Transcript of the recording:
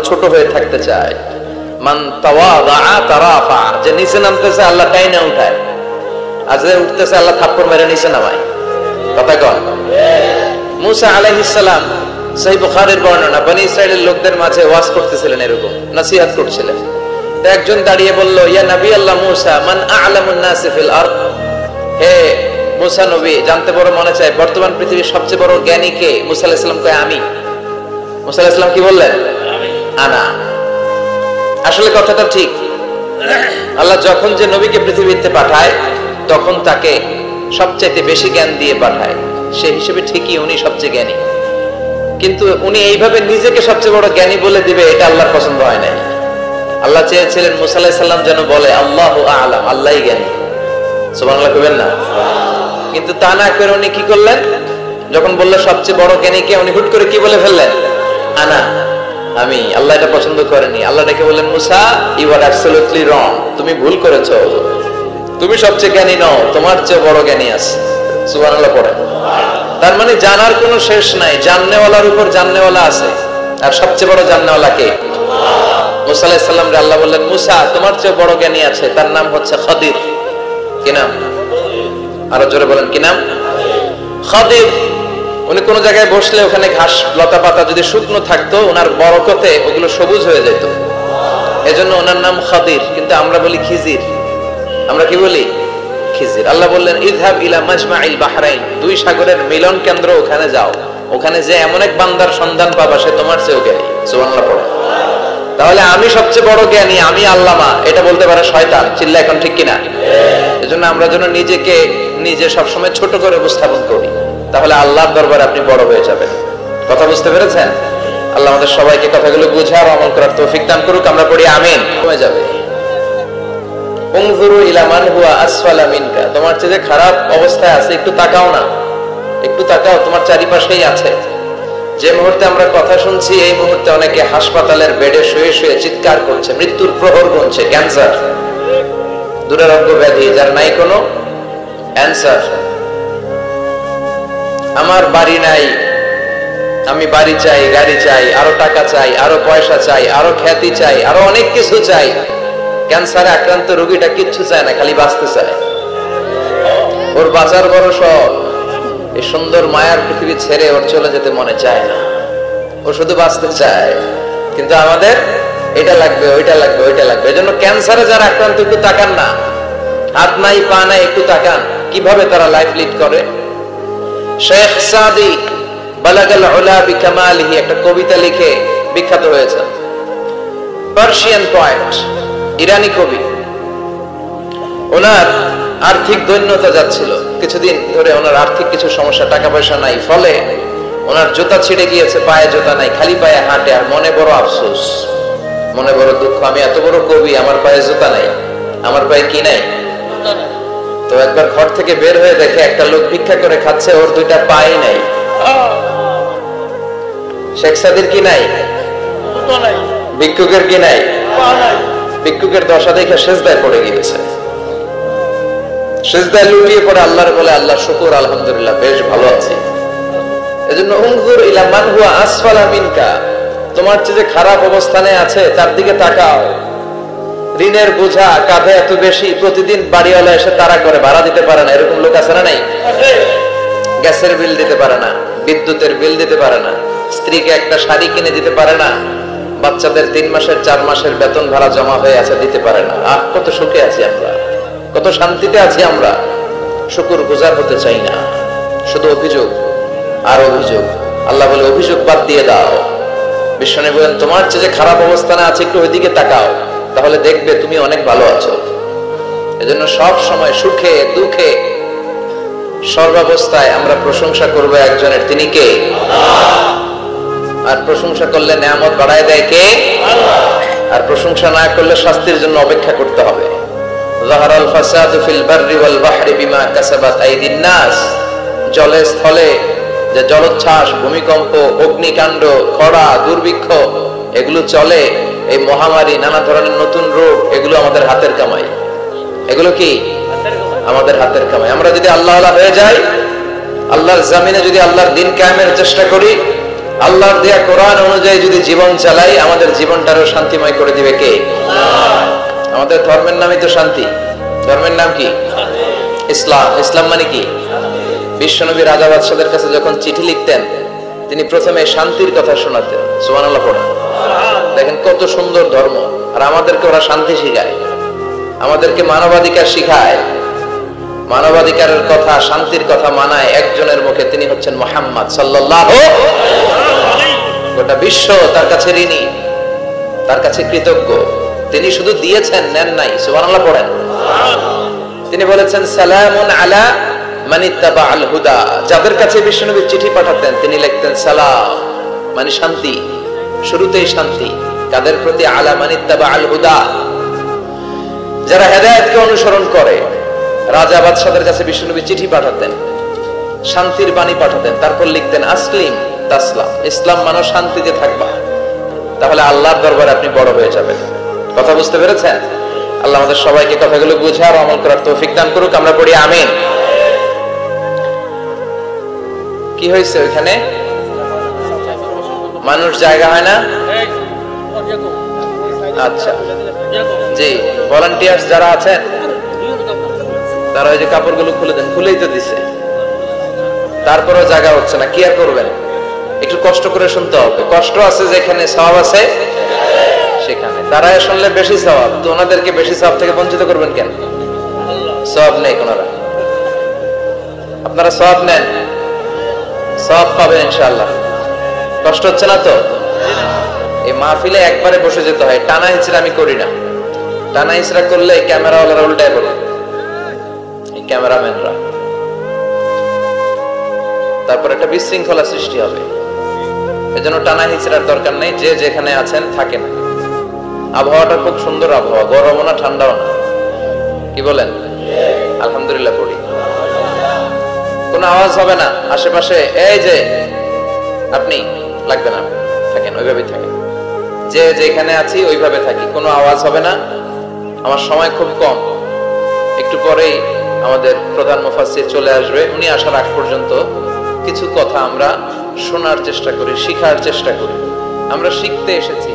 ছোট হয়ে থাকতে চায়। মান তাওয়াদা তারাফা, যে নিচে নামতেছে আল্লাহ টাইনা উঠায়, আর যে উঠতেছে আল্লাহ থাপ্পড় মেরে নিচে নামায়। কথা কন। মুসা আলাইহিস সালাম, সহিহ বুখারীর বর্ণনা, বনি ইসরাইলের লোকদের মাঝে ওয়াজ করতেছিলেন, এরকম নসিহত করছিলেন। তো একজন দাঁড়িয়ে বলল, ইয়া নবী আল্লাহ মুসা, মান আ'লামুন নাসি ফিল আরদ, হে মুসা নবী, জানতে বড় মনে চায় বর্তমান পৃথিবীর সবচেয়ে বড় জ্ঞানী কে? মুসা আলাইহিস সালাম কয় আমি। মুসা আলাইহিস সালাম কি বললেন? আনা। আসলে কথাটা ঠিক। আল্লাহ যখন যে নবীকে পৃথিবীতে পাঠায় তখন তাকে সবচেয়ে বেশি জ্ঞান দিয়ে পাঠায়, সেই হিসেবে ঠিকই উনি সবচেয়ে জ্ঞানী। কিন্তু উনি এইভাবে নিজেকে সবচেয়ে বড় জ্ঞানী বলে দিবে, এটা আল্লাহর পছন্দ হয় নাই। আল্লাহ চেয়েছিলেন মুসা আলাইহিস সালাম যেন বলে আল্লাহু আ'লাম, আল্লাহই জ্ঞানী। সুবহানাল্লাহ কইবেন না? কিন্তু তা না করে উনি কি করলেন? যখন বললো সবচেয়ে বড় জ্ঞানী কে, উনি হুট করে কি বলে ফেললেন? আনা, আমি। আল্লাহ এটা পছন্দ করেনি। আল্লাহ ডেকে বললেন, মুসা, ইউ আর অ্যাবসলিউটলি রং, তুমি ভুল করেছো, তুমি সবচেয়ে জ্ঞানী নও, তোমার চেয়ে বড় জ্ঞানী আছে। সুবহানাল্লাহ পড়েন। তার মানে জানার কোনো শেষ নাই, জাননেওয়ালার উপর জাননেওয়ালা আছে, আর সবচেয়ে বড় জাননেওয়ালা কে? মুসা আলাইহিস সালাম রে আল্লাহ বললেন, মুসা, তোমার চেয়ে বড় জ্ঞানী আছে, তার নাম হচ্ছে খাদির। কি নাম? আরো জোরে বলেন, কি নাম? খাদির। উনি কোন জায়গায় বসলে ওখানে ঘাস লতা পাতা যদি শুকনো থাকতো, ওনার বরকতে ওগুলো সবুজ হয়ে যেত, এজন্য ওনার নাম খাদির। কিন্তু আমরা বলি খিজির। আমরা কি বলি? খিজির। আল্লাহ বললেন, ইযহাব ইলা মাজমাইল বাহরাইন, দুই সাগরের মিলন কেন্দ্র, ওখানে যাও, ওখানে যে এমন এক বান্দার সন্ধান পাবা সে তোমার চেয়েও জ্ঞানী। সুবহানাল্লাহ পড়ে। তাহলে আমি সবচেয়ে বড় জ্ঞানী, আমি আল্লামা, এটা বলতে পারে শয়তান। চিল্লা এখন ঠিক কিনা? এজন্য আমরা যেন নিজেকে নিজে সবসময় ছোট করে উপস্থাপন করি, তাহলে আল্লাহর দরবারে আপনি বড় হয়ে যাবেন। কথা বুঝতে পেরেছেন? আল্লাহ আমাদের সবাইকে কথাগুলো বুঝার আমল করার তৌফিক দান করুক। আমরা পড়ি আমিন। হয়ে যাবে। উনজুরু ইলা মান হুয়া আসফালা মিনকা, তোমার চেয়ে যে খারাপ অবস্থায় আছে একটু তাকাও না, একটু তাকাও, তোমার চারিপাশেই আছে। যে মুহূর্তে আমরা কথা শুনছি এই মুহূর্তে অনেকে হাসপাতালের বেডে শুয়ে শুয়ে চিৎকার করছে, মৃত্যুর প্রহর গুনছে। ক্যান্সার, দুরারোগ্য ব্যাধি, যার নাই কোনো অ্যানসার। আমার বাড়ি নাই, আমি বাড়ি চাই, গাড়ি চাই, আরো টাকা চাই, আরো পয়সা চাই, আরো খ্যাতি চাই, আরো অনেক কিছু চাই। ক্যান্সারে আক্রান্ত রোগীটা কিচ্ছু চায় না, খালি বাঁচতে চায়। ওর বাঁচার বড় শখ। এই সুন্দর মায়ার পৃথিবী ছেড়ে ওর চলে যেতে মনে চায় না, ও শুধু বাঁচতে চায়। কিন্তু আমাদের এটা লাগবে, ওইটা লাগবে, ওইটা লাগবে। এজন্য ক্যান্সারে যারা আক্রান্ত একটু তাকান না, হাত নাই পা নাই, একটু তাকান কিভাবে তারা লাইফ লিড করে। শেখ সাদি বালাগাল উলা বিকামালিহি একটা কবিতা লিখে বিখ্যাত হয়েছেন। পার্সিয়ান পয়েট, ইরানি কবি। ওনার আর্থিক দৈন্যতা যাচ্ছিল, কিছুদিন ধরে ওনার আর্থিক কিছু সমস্যা, টাকা পয়সা নাই, ফলে ওনার জুতা ছিঁড়ে গিয়েছে, পায়ে জুতা নাই, খালি পায়ে হাঁটে। আর মনে বড় আফসোস, মনে বড় দুঃখ, আমি এত বড় কবি, আমার পায়ে জুতা নাই, আমার পায়ে কি নাই। তো একবার ঘর থেকে বের হয়ে দেখে একটা লোক ভিক্ষা করে খাচ্ছে, ওর দুইটা পায়ে নাই। শেখ সাদির কি নাই? ভিক্ষুকের কি নাই? ভিক্ষুকের দশা দেখে সেজদায় পড়ে গিয়েছে। সেজদায় লুটিয়ে পড়ে আল্লাহর বলে, আল্লাহ শুকর, আলহামদুলিল্লাহ, বেশ ভালো আছি। এজন্য উনজুর ইলা মান হুয়া আসফালা মিনকা, তোমার চেয়ে যে খারাপ অবস্থানে আছে তার দিকে তাকাও। ঋণের বোঝা কাঁধে এত বেশি, প্রতিদিন বাড়িওয়ালা এসে তাড়া করে, ভাড়া দিতে পারে না, এরকম লোক আছে না নাই? গ্যাসের বিল দিতে পারে না, বিদ্যুতের বিল দিতে পারে না, স্ত্রীকে একটা শাড়ি কিনে দিতে পারে না, বাচ্চাদের 3 মাসের 4 মাসের বেতন ভাড়া জমা হয়ে আছে, দিতে পারে না। আহ, কত সুখে আছি আমরা, কত শান্তিতে আছি আমরা, শুকর গুজার হতে চাই না, শুধু অভিযোগ আর অভিযোগ। আল্লাহ বলে, অভিযোগ বাদ দিয়ে দাও। বিশ্বনবী বলেন, তোমার চেয়ে যে খারাপ অবস্থানে আছে একটু ওইদিকে তাকাও, তাহলে দেখবে তুমি অনেক ভালো আছো। এজন্য সব সময় সুখে দুঃখে সর্বাবস্থায় আমরা প্রশংসা করব একজনের, তিনি কে? আর প্রশংসা করলে নিয়ামত বাড়ায় দেয় কে? আর প্রশংসা না করলে শাস্তির জন্য অপেক্ষা করতে হবে। যাহারাল ফাসাদু ফিল বাররি ওয়াল বাহরি বিমা কাসাবাত আইদিন নাস, জলে স্থলে যে জলোচ্ছ্বাস, ভূমিকম্প, অগ্নিকাণ্ড, খরা, দুর্ভিক্ষ এগুলো চলে, এই মহামারী, নানা ধরনের নতুন রোগ, এগুলো আমাদের হাতের কামাই। এগুলো কি? আমাদের হাতের কামাই। আমরা যদি আল্লাহ হয়ে যাই, আল্লাহর জমিনে যদি আল্লাহর দিন কায়েমের চেষ্টা করি, আল্লাহর দেয়া কোরআন অনুযায়ী যদি জীবন চালাই, আমাদের জীবনটারও শান্তিময় করে দিবে কে? আমাদের ধর্মের নামই তো শান্তি। ধর্মের নাম কি? ইসলাম। ইসলাম মানে কি? বিশ্বনবী রাজা বাদশাদের কাছে যখন চিঠি লিখতেন, তিনি প্রথমে শান্তির কথা শোনাতেন। সুবহানাল্লাহ পড়েন। দেখেন কত সুন্দর ধর্ম। আর আমাদেরকে ওরা শান্তি শিখায়, আমাদেরকে মানবাধিকার শিখায়। মানবাধিকারের কথা, শান্তির কথা মানায় একজনের মুখে, তিনি হচ্ছেন মুহাম্মদ সাল্লাল্লাহু। গোটা বিশ্ব তার কাছে ঋণী, তার কাছে কৃতজ্ঞ। তিনি শুধু দিয়েছেন, নেন নাই। সুবহানাল্লাহ পড়েন। তিনি বলেছেন সালামুন আলা মান ইত্তাবাআল হুদা। যাদের কাছে বিশ্বনবী চিঠি পাঠাতেন, তিনি লিখতেন সালাম মানে শান্তি, শুরুতেই শান্তি। কাদের প্রতি? আলা মান ইত্তাবাআল হুদা, যারা হেদায়েতকে অনুসরণ করে। রাজা বাদশাদের কাছে বিশ্বনবী চিঠি পাঠাতেন, শান্তির বাণী পাঠাতেন, তারপর লিখতেন আসলিম তাসলাম, ইসলাম মানে শান্তিতে থাকবা, তাহলে আল্লাহর দরবারে আপনি বড় হয়ে যাবেন। কথা বুঝতে পেরেছেন? আল্লাহ আমাদের সবাইকে কথাগুলো বুঝার ও আমল করার তৌফিক দান করুক। আমরা পড়ি আমিন। কি হয়েছে ওইখানে? মানুষ জায়গা হয় না? আচ্ছা জি, ভলান্টিয়ার্স যারা আছেন তারা ওই যে কাপড়গুলো খুলে দেন। খুলেই তো দিছে, তারপরেও জায়গা হচ্ছে না। কি আর করবেন? একটু কষ্ট করে শুনতে হবে। কষ্ট আছে যেখানে, সওয়াব আছে সেখানে। তারা শুনলে বেশি সওয়াব, তো ওনাদেরকে বেশি সওয়াব থেকে বঞ্চিত করবেন কেন? সওয়াব নেই ওনারা, আপনারা সওয়াব নেন, সওয়াব পাবেন ইনশাআল্লাহ। কষ্ট হচ্ছে না তো? এই মাহফিলে একবারে বসে যেতে হয়, টানা হিচড়া আমি করি না। টানা হিচড়া করলে ক্যামেরাওয়ালারা উল্টায় পড়ে, এই ক্যামেরাম্যানরা। তারপর একটা বিশৃঙ্খলা সৃষ্টি হবে। এজন্য টানা হিচড়ার দরকার নেই। যে যেখানে আছেন থাকেন। আবহাওয়াটা খুব সুন্দর আবহাওয়া, গরমও না ঠান্ডাও না। কি বলেন? আলহামদুলিল্লাহ পড়ি। কোনো আওয়াজ হবে না আশেপাশে। এই যে আপনি লাগবে না, থাকেন ওইভাবেই থাকেন। যে যেখানে আছি ওইভাবে থাকি, কোনো আওয়াজ হবে না। আমার সময় খুব কম, একটু পরেই আমাদের প্রধান মুফাসসির চলে আসবে। উনি আসার আগ পর্যন্ত কিছু কথা আমরা শোনার চেষ্টা করি, শিখার চেষ্টা করি। আমরা শিখতে এসেছি,